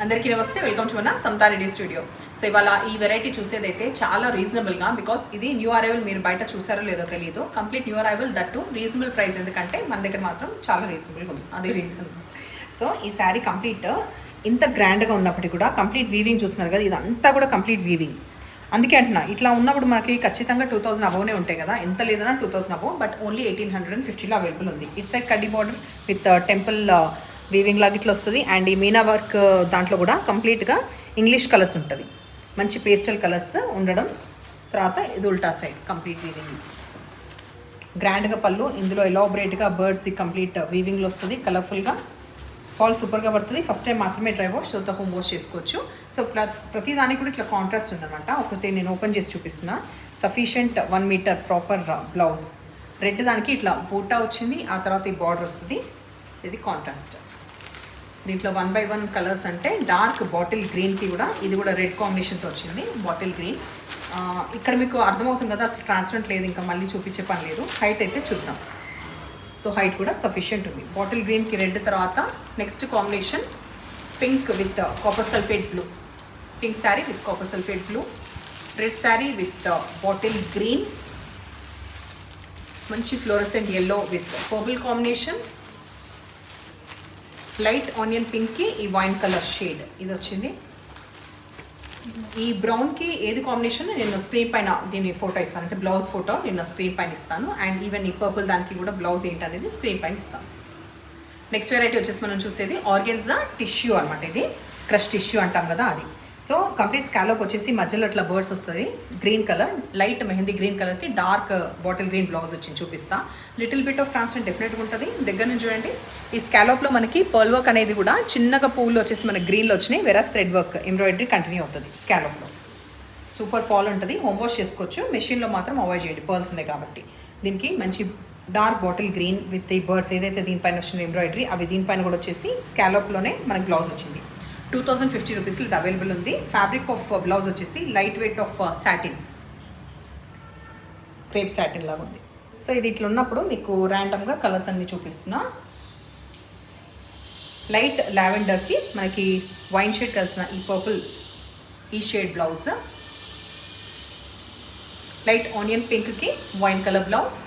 అందరికీ నమస్తే, welcome to మన సమతా రెడ్డి స్టూడియో. సో ఇవాళ ఈ వెరైటీ చూసేదైతే చాలా రీజనబుల్గా, బికాస్ ఇది న్యూ అరైవల్, మీరు బయట చూసారో లేదో తెలియదు, complete new arrival, that to reasonable price. ఎందుకంటే మన దగ్గర మాత్రం చాలా రీజనబుల్గా ఉంది, అదే రీజన్. సో ఈ శారీ కంప్లీట్ ఇంత గ్రాండ్గా ఉన్నప్పటికీ కూడా కంప్లీట్ వీవింగ్ చూస్తున్నారు కదా, ఇదంతా కూడా కంప్లీట్ వీవింగ్. అందుకే అంటున్నా, ఇట్లా ఉన్నప్పుడు మనకి ఖచ్చితంగా 2000 అబౌనే ఉంటాయి కదా, ఎంత లేదన్నా 2000 అబౌవ్, బట్ ఓన్లీ 1850లో అవైలబుల్ ఉంది. ఇట్ సైడ్ కడ్డీ బార్డర్ విత్ టెంపుల్ వీవింగ్ లాగా ఇట్లా వస్తుంది. అండ్ ఈ మీనా వర్క్ దాంట్లో కూడా కంప్లీట్గా ఇంగ్లీష్ కలర్స్ ఉంటుంది, మంచి పేస్టల్ కలర్స్ ఉండడం. తర్వాత ఇది ఉల్టా సైడ్ కంప్లీట్ వీవింగ్, గ్రాండ్గా పళ్ళు, ఇందులో ఎలాబరేట్గా బర్డ్స్ కంప్లీట్ వీవింగ్లో వస్తుంది. కలర్ఫుల్గా ఫాల్ సూపర్గా పడుతుంది. ఫస్ట్ టైం మాత్రమే డ్రై వాష్, తర్వాత హోమ్ వాష్ చేసుకోవచ్చు. సో ప్రతి దానికి కూడా ఇట్లా కాంట్రాస్ట్ ఉందన్నమాట. ఒకటి నేను ఓపెన్ చేసి చూపిస్తున్నా. Sufficient 1 metre proper blouse, red దానికి ఇట్లా బూటా వచ్చింది, ఆ తర్వాత ఈ బార్డర్ వస్తుంది. సో ఇది కాంట్రాస్ట్. దీంట్లో 1 by 1 కలర్స్ అంటే డార్క్ బాటిల్ గ్రీన్కి కూడా, ఇది కూడా రెడ్ కాంబినేషన్తో వచ్చింది బాటిల్ గ్రీన్. ఇక్కడ మీకు అర్థమవుతుంది కదా, అసలు ట్రాన్స్పరెంట్ లేదు, ఇంకా మళ్ళీ చూపించే పని లేదు. హైట్ అయితే చూద్దాం. సో హైట్ కూడా సఫిషియంట్ ఉంది. బాటిల్ గ్రీన్కి రెడ్, తర్వాత next combination pink with copper sulphate blue. Pink sari with copper sulphate blue, red sari with bottle green, మంచి fluorescent yellow with purple combination, light onion పింక్కి ఈ వైన్ కలర్ షేడ్ ఇది వచ్చింది. ఈ బ్రౌన్కి ఏది కాంబినేషన్ నేను స్క్రీన్ పైన దీన్ని ఫోటో ఇస్తాను, అంటే బ్లౌజ్ ఫోటో నేను స్క్రీన్ పైన ఇస్తాను. అండ్ ఈవెన్ ఈ పర్పుల్ దానికి కూడా బ్లౌజ్ ఏంటనేది స్క్రీన్ పైన ఇస్తాను. నెక్స్ట్ వెరైటీ వచ్చేసి మనం చూసేది ఆర్గెన్జా టిష్యూ అనమాట. ఇది క్రష్ టిష్యూ అంటాం కదా అది. సో కంప్లీట్ స్కాలోప్ వచ్చేసి మధ్యలో అట్లా బర్డ్స్ వస్తుంది, green colour, light mehndi green కలర్కి డార్క్ బాటిల్ గ్రీన్ బ్లౌజ్ వచ్చింది. చూపిస్తా. లిటిల్ బిట్ ఆఫ్ ట్రాన్స్పరెంట్ డెఫినెట్గా ఉంటుంది. దగ్గర నుంచి చూడండి. ఈ స్కాలోప్లో మనకి పర్ల్ వర్క్ అనేది కూడా చిన్నగా పువ్వులు వచ్చేసి మనకి గ్రీన్లో వచ్చినాయి, వెరాస్ థ్రెడ్ వర్క్ ఎంబ్రాయిడరీ కంటిన్యూ అవుతుంది స్కాలోప్లో. సూపర్ ఫాల్ ఉంటుంది, హోమ్ వాష్ చేసుకోవచ్చు. మెషిన్లో మాత్రం అవాయిడ్ చేయండి, పర్ల్స్ ఉన్నాయి కాబట్టి. దీనికి మంచి డార్క్ బాటిల్ గ్రీన్ విత్ ఈ బర్డ్స్ ఏదైతే దీనిపైన వచ్చిన ఎంబ్రాయిడరీ, అవి దీనిపైన కూడా వచ్చేసి స్కాలోప్లోనే మనకి బ్లౌజ్ వచ్చింది. 2050 రూపీస్లో ఇది అవైలబుల్ ఉంది. ఫ్యాబ్రిక్ ఆఫ్ బ్లౌజ్ వచ్చేసి light weight of satin, crepe satin లాగా ఉంది. సో ఇది ఇట్లా ఉన్నప్పుడు మీకు ర్యాండమ్గా కలర్స్ అన్ని చూపిస్తున్నా. లైట్ లావెండర్కి మనకి వైన్ షేడ్ కలిసిన ఈ పర్పుల్, ఈ షేడ్ బ్లౌజ్. లైట్ ఆనియన్ పింక్కి వైన్ కలర్ బ్లౌజ్.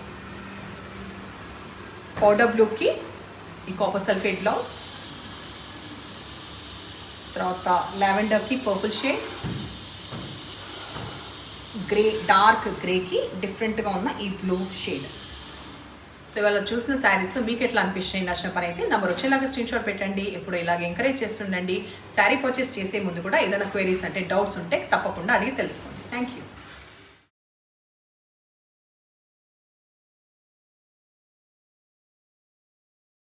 పౌడర్ బ్లూకి ఈ కాపర్ సల్ఫేట్ బ్లౌజ్. తర్వాత లావెండర్కి పర్పుల్ షేడ్, గ్రే, డార్క్ గ్రేకి డిఫరెంట్గా ఉన్న ఈ బ్లూ షేడ్. సో ఇవాళ చూసిన శారీస్ మీకు ఎట్లా అనిపిస్తున్నాయి, నచ్చిన పని అయితే నెంబర్ వచ్చేలాగా స్క్రీన్ షాట్ పెట్టండి. ఎప్పుడు ఇలాగ ఎంకరేజ్ చేస్తుండండి. శారీ పర్చేస్ చేసే ముందు కూడా ఏదైనా క్వైరీస్ అంటే డౌట్స్ ఉంటే తప్పకుండా అడిగి తెలుసుకోండి. Thank you.